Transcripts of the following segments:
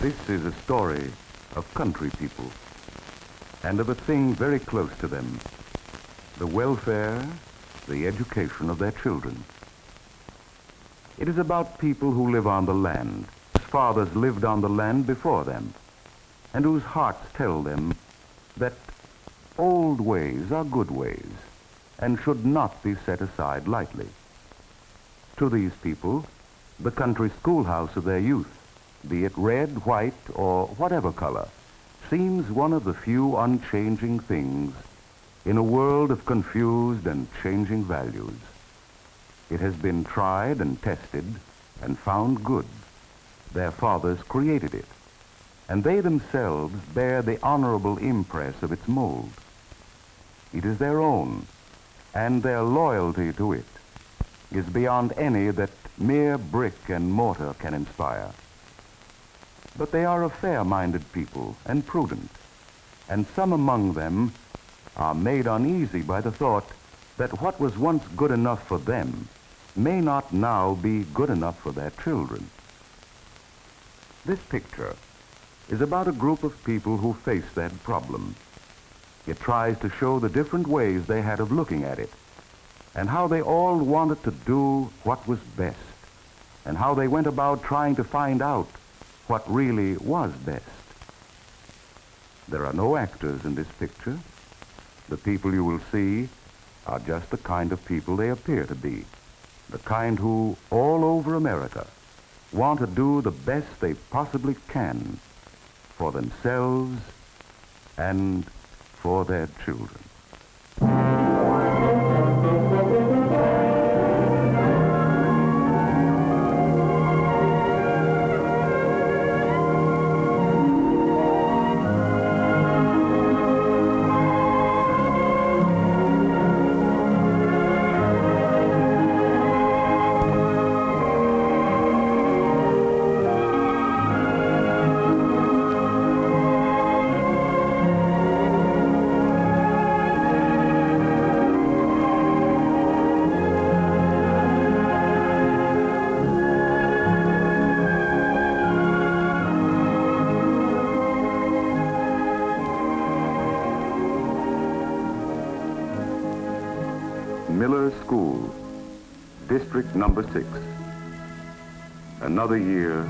This is a story of country people and of a thing very close to them, the welfare, the education of their children. It is about people who live on the land, whose fathers lived on the land before them, and whose hearts tell them that old ways are good ways and should not be set aside lightly. To these people, the country schoolhouse of their youth, be it red, white, or whatever color, seems one of the few unchanging things in a world of confused and changing values. It has been tried and tested and found good. Their fathers created it, and they themselves bear the honorable impress of its mold. It is their own, and their loyalty to it is beyond any that mere brick and mortar can inspire. But they are a fair-minded people and prudent, and some among them are made uneasy by the thought that what was once good enough for them may not now be good enough for their children. This picture is about a group of people who face that problem. It tries to show the different ways they had of looking at it, and how they all wanted to do what was best, and how they went about trying to find out what really was best. There are no actors in this picture. The people you will see are just the kind of people they appear to be, the kind who, all over America, want to do the best they possibly can for themselves and for their children. Miller School, District Number 6. Another year,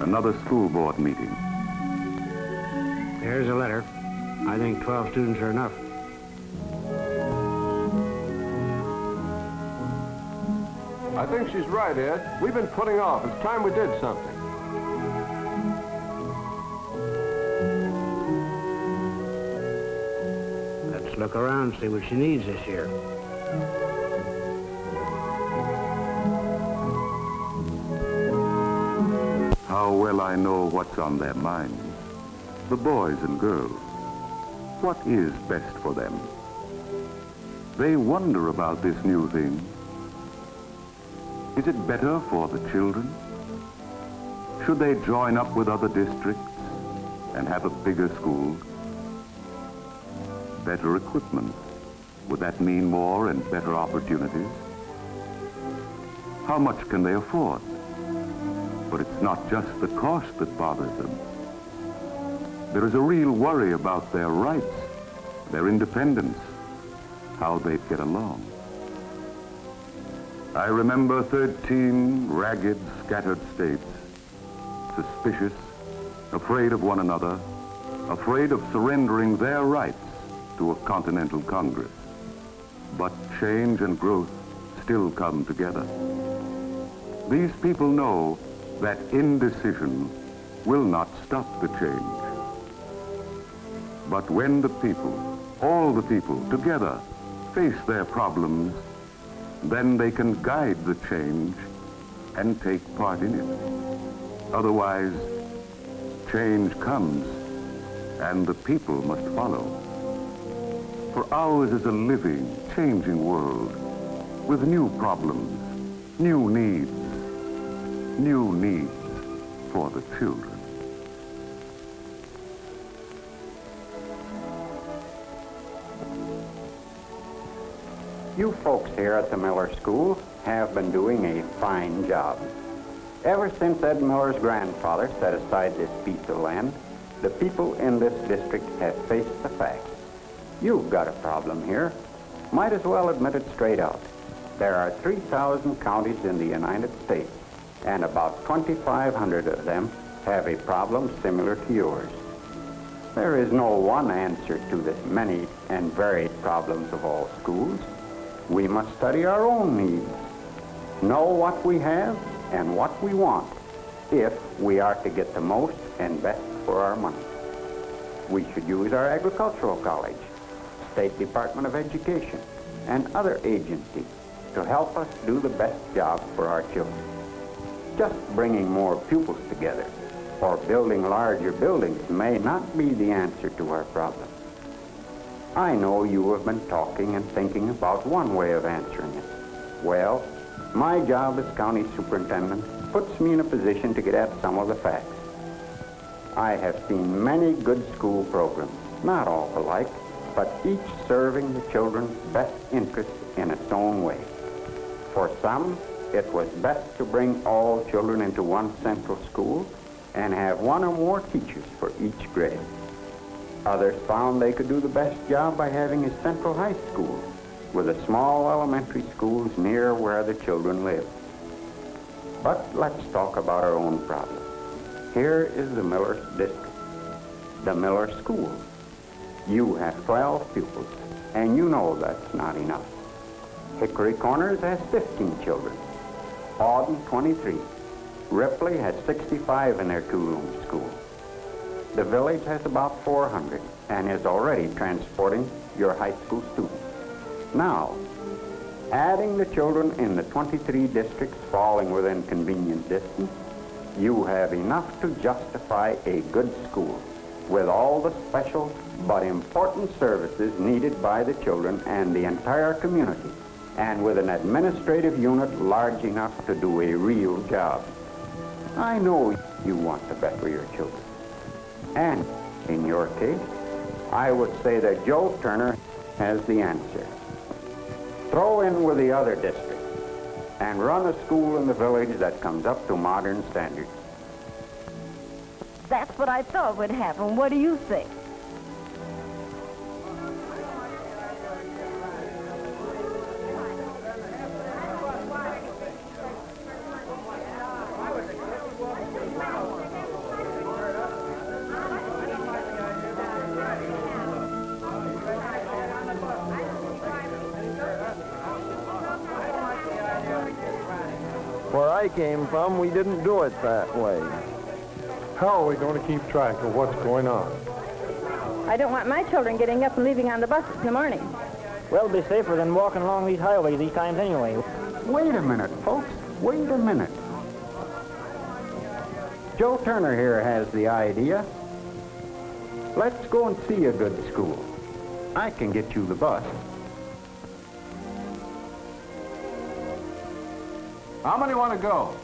another school board meeting. Here's a letter. I think 12 students are enough. I think she's right, Ed. We've been putting off. It's time we did something. Let's look around, see what she needs this year. How well I know what's on their minds, the boys and girls. What is best for them? They wonder about this new thing. Is it better for the children? Should they join up with other districts and have a bigger school? Better equipment. Would that mean more and better opportunities? How much can they afford? But it's not just the cost that bothers them. There is a real worry about their rights, their independence, how they'd get along. I remember 13 ragged, scattered states, suspicious, afraid of one another, afraid of surrendering their rights to a continental Congress. But change and growth still come together. These people know that indecision will not stop the change. But when the people, all the people together, face their problems, then they can guide the change and take part in it. Otherwise, change comes and the people must follow. For ours is a living, changing world with new problems, new needs for the children. You folks here at the Miller School have been doing a fine job. Ever since Ed Miller's grandfather set aside this piece of land, the people in this district have faced the facts. You've got a problem here. Might as well admit it straight out. There are 3,000 counties in the United States, and about 2,500 of them have a problem similar to yours. There is no one answer to the many and varied problems of all schools. We must study our own needs, know what we have and what we want, if we are to get the most and best for our money. We should use our agricultural college, State Department of Education, and other agencies to help us do the best job for our children. Just bringing more pupils together or building larger buildings may not be the answer to our problem. I know you have been talking and thinking about one way of answering it. Well, my job as county superintendent puts me in a position to get at some of the facts. I have seen many good school programs, not all alike, but each serving the children's best interests in its own way. For some, it was best to bring all children into one central school and have one or more teachers for each grade. Others found they could do the best job by having a central high school with a small elementary schools near where the children live. But let's talk about our own problem. Here is the Miller district, the Miller School. You have 12 pupils, and you know that's not enough. Hickory Corners has 15 children, Auden 23. Ripley has 65 in their two-room school. The village has about 400 and is already transporting your high school students. Now, adding the children in the 23 districts falling within convenient distance, you have enough to justify a good school with all the special but important services needed by the children and the entire community, and with an administrative unit large enough to do a real job. I know you want the best for your children. And in your case, I would say that Joe Turner has the answer. Throw in with the other districts and run a school in the village that comes up to modern standards. That's what I thought would happen. What do you think? Where I came from, we didn't do it that way. How are we going to keep track of what's going on? I don't want my children getting up and leaving on the buses in the morning. Well, it'll be safer than walking along these highways these times anyway. Wait a minute, folks. Wait a minute. Joe Turner here has the idea. Let's go and see a good school. I can get you the bus. How many want to go?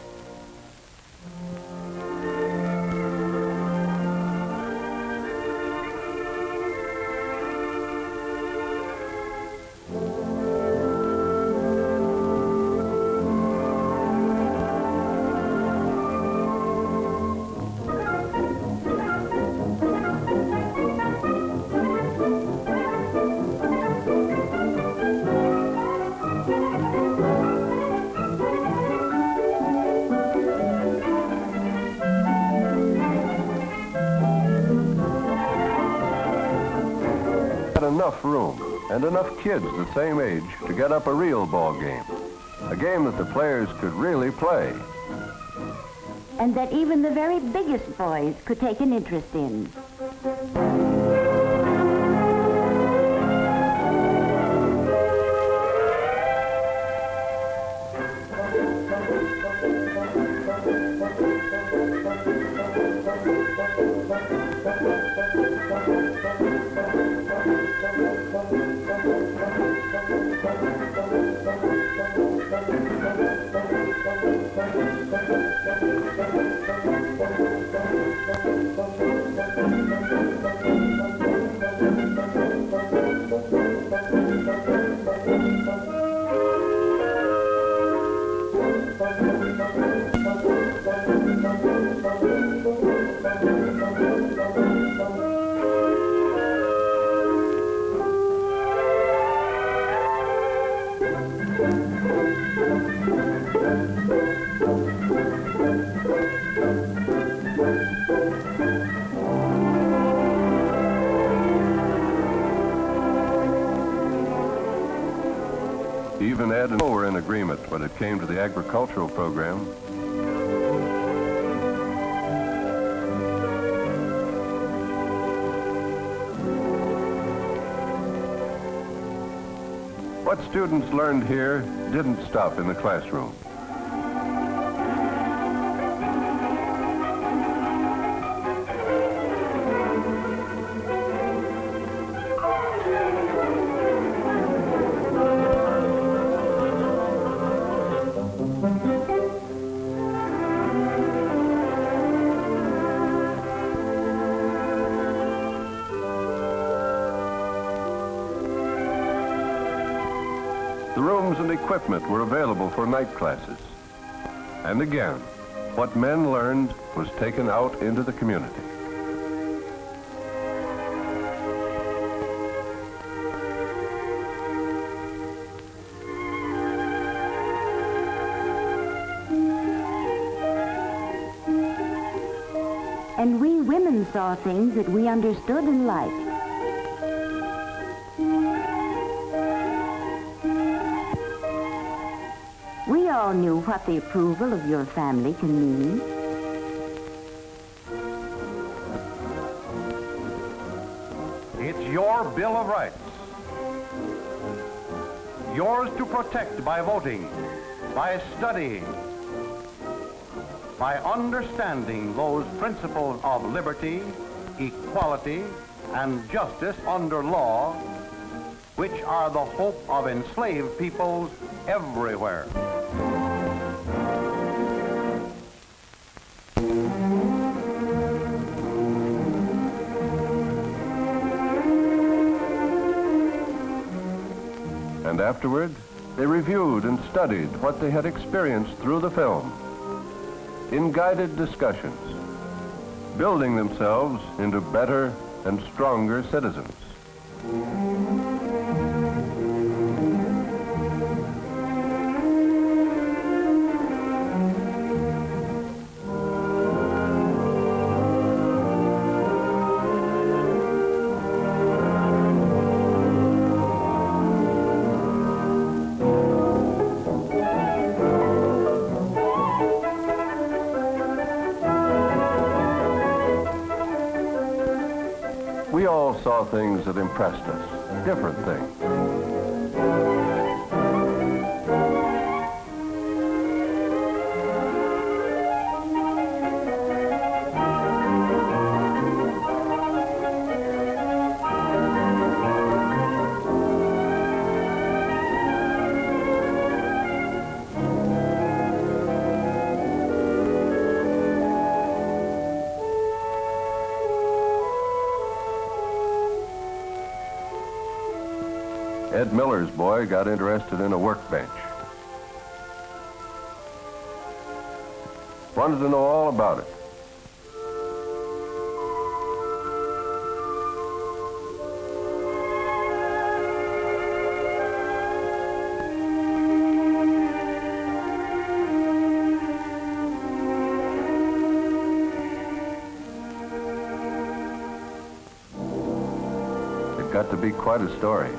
Enough room and enough kids the same age to get up a real ball game, a game that the players could really play. And that even the very biggest boys could take an interest in. Even Ed and Joe were in agreement when it came to the agricultural program. What students learned here didn't stop in the classroom. The rooms and equipment were available for night classes. And again, what men learned was taken out into the community. And we women saw things that we understood and liked. We all knew what the approval of your family can mean. It's your Bill of Rights. Yours to protect by voting, by studying, by understanding those principles of liberty, equality, and justice under law, which are the hope of enslaved peoples everywhere. And afterward, they reviewed and studied what they had experienced through the film in guided discussions, building themselves into better and stronger citizens. We all saw things that impressed us, different things. Ed Miller's boy got interested in a workbench. Wanted to know all about it. It got to be quite a story.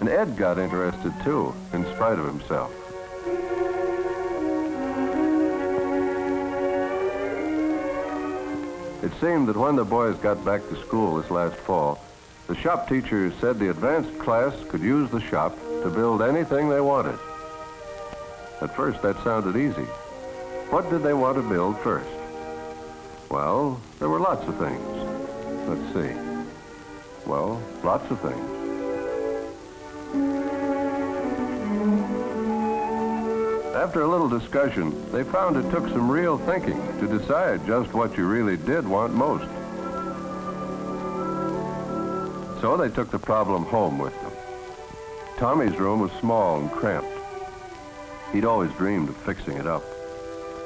And Ed got interested too, in spite of himself. It seemed that when the boys got back to school this last fall, the shop teacher said the advanced class could use the shop to build anything they wanted. At first, that sounded easy. What did they want to build first? Well, there were lots of things. Let's see. Well, lots of things. After a little discussion, they found it took some real thinking to decide just what you really did want most. So they took the problem home with them. Tommy's room was small and cramped. He'd always dreamed of fixing it up.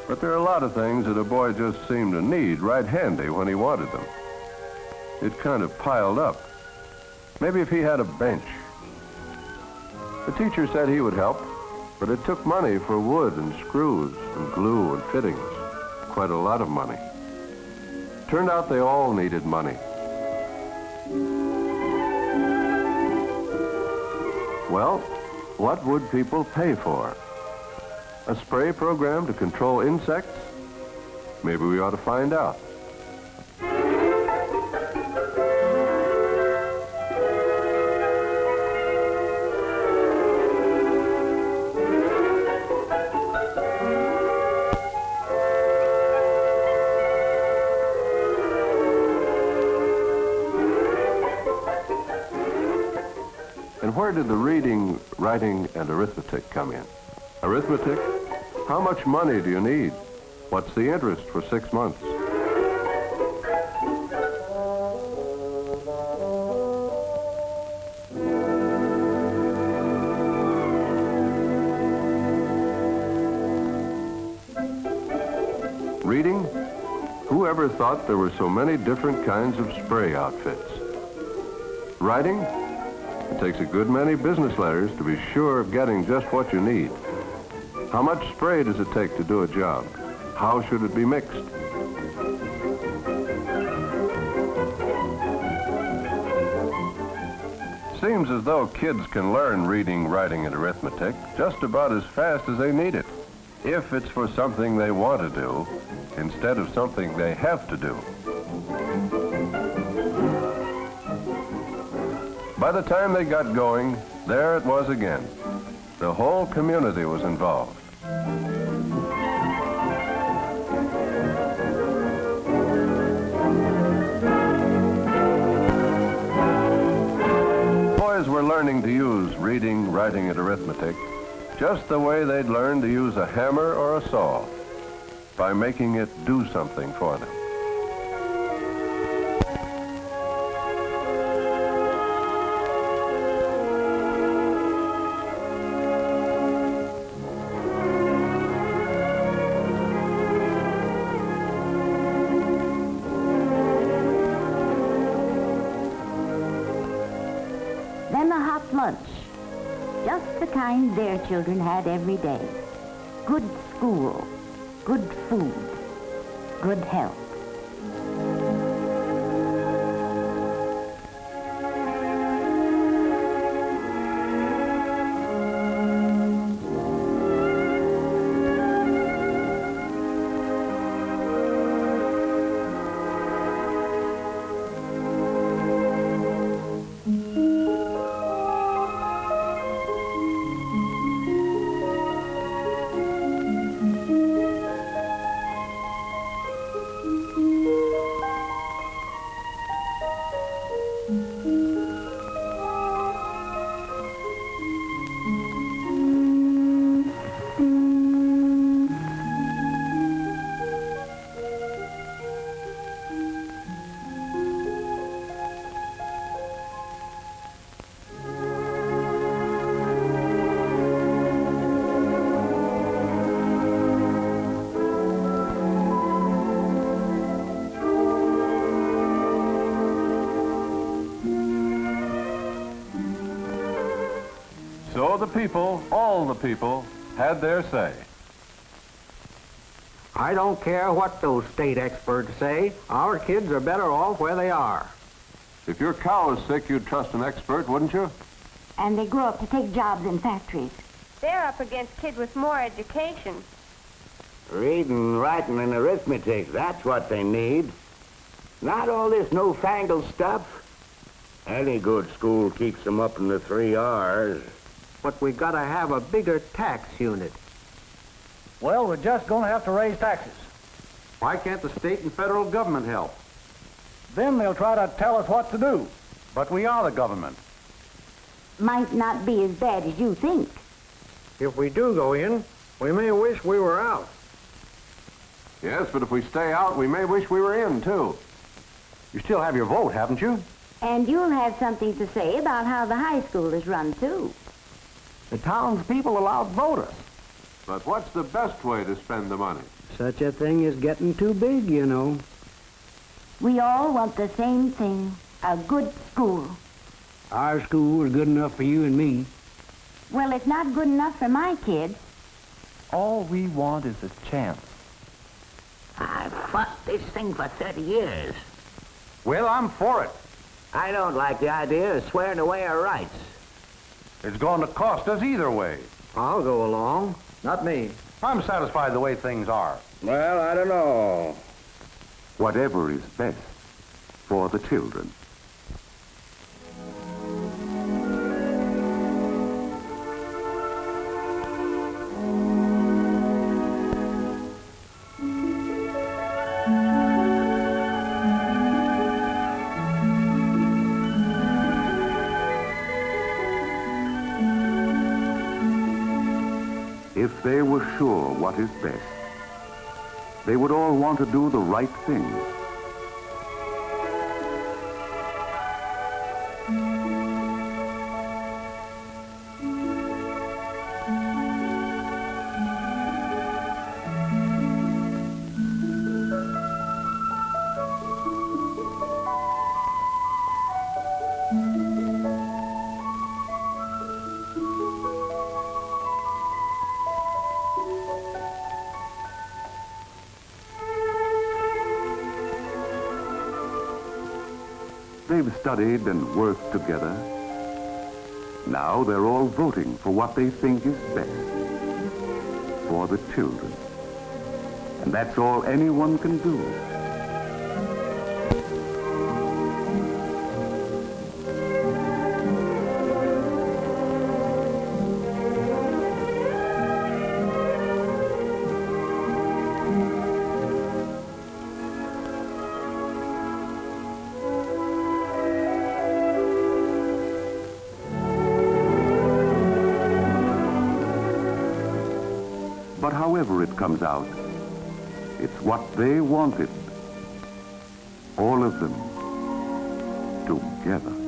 But there are a lot of things that a boy just seemed to need right handy when he wanted them. It kind of piled up. Maybe if he had a bench. The teacher said he would help, but it took money for wood and screws and glue and fittings. Quite a lot of money. Turned out they all needed money. Well, what would people pay for? A spray program to control insects? Maybe we ought to find out. And where did the reading, writing, and arithmetic come in? Arithmetic? How much money do you need? What's the interest for 6 months? Reading? Who ever thought there were so many different kinds of spray outfits? Writing? It takes a good many business letters to be sure of getting just what you need. How much spray does it take to do a job? How should it be mixed? Seems as though kids can learn reading, writing, and arithmetic just about as fast as they need it, if it's for something they want to do instead of something they have to do. By the time they got going, there it was again. The whole community was involved. Boys were learning to use reading, writing, and arithmetic just the way they'd learn to use a hammer or a saw, by making it do something for them. Then a hot lunch, just the kind their children had every day. Good school, good food, good health. So the people, all the people, had their say. I don't care what those state experts say. Our kids are better off where they are. If your cow is sick, you'd trust an expert, wouldn't you? And they grow up to take jobs in factories. They're up against kids with more education. Reading, writing, and arithmetic, that's what they need. Not all this newfangled stuff. Any good school keeps them up in the 3 R's. But we gotta have a bigger tax unit. Well, we're just going to have to raise taxes. Why can't the state and federal government help? Then they'll try to tell us what to do. But we are the government. Might not be as bad as you think. If we do go in, we may wish we were out. Yes, but if we stay out, we may wish we were in, too. You still have your vote, haven't you? And you'll have something to say about how the high school is run, too. The townspeople will outvote us. But what's the best way to spend the money? Such a thing is getting too big, you know. We all want the same thing, a good school. Our school is good enough for you and me. Well, it's not good enough for my kids. All we want is a chance. I've fought this thing for 30 years. Well, I'm for it. I don't like the idea of swearing away our rights. It's going to cost us either way. I'll go along. Not me. I'm satisfied the way things are. Well, I don't know. Whatever is best for the children. If they were sure what is best, they would all want to do the right thing. They've studied and worked together. Now they're all voting for what they think is best for the children. And that's all anyone can do. But however it comes out, it's what they wanted. All of them together.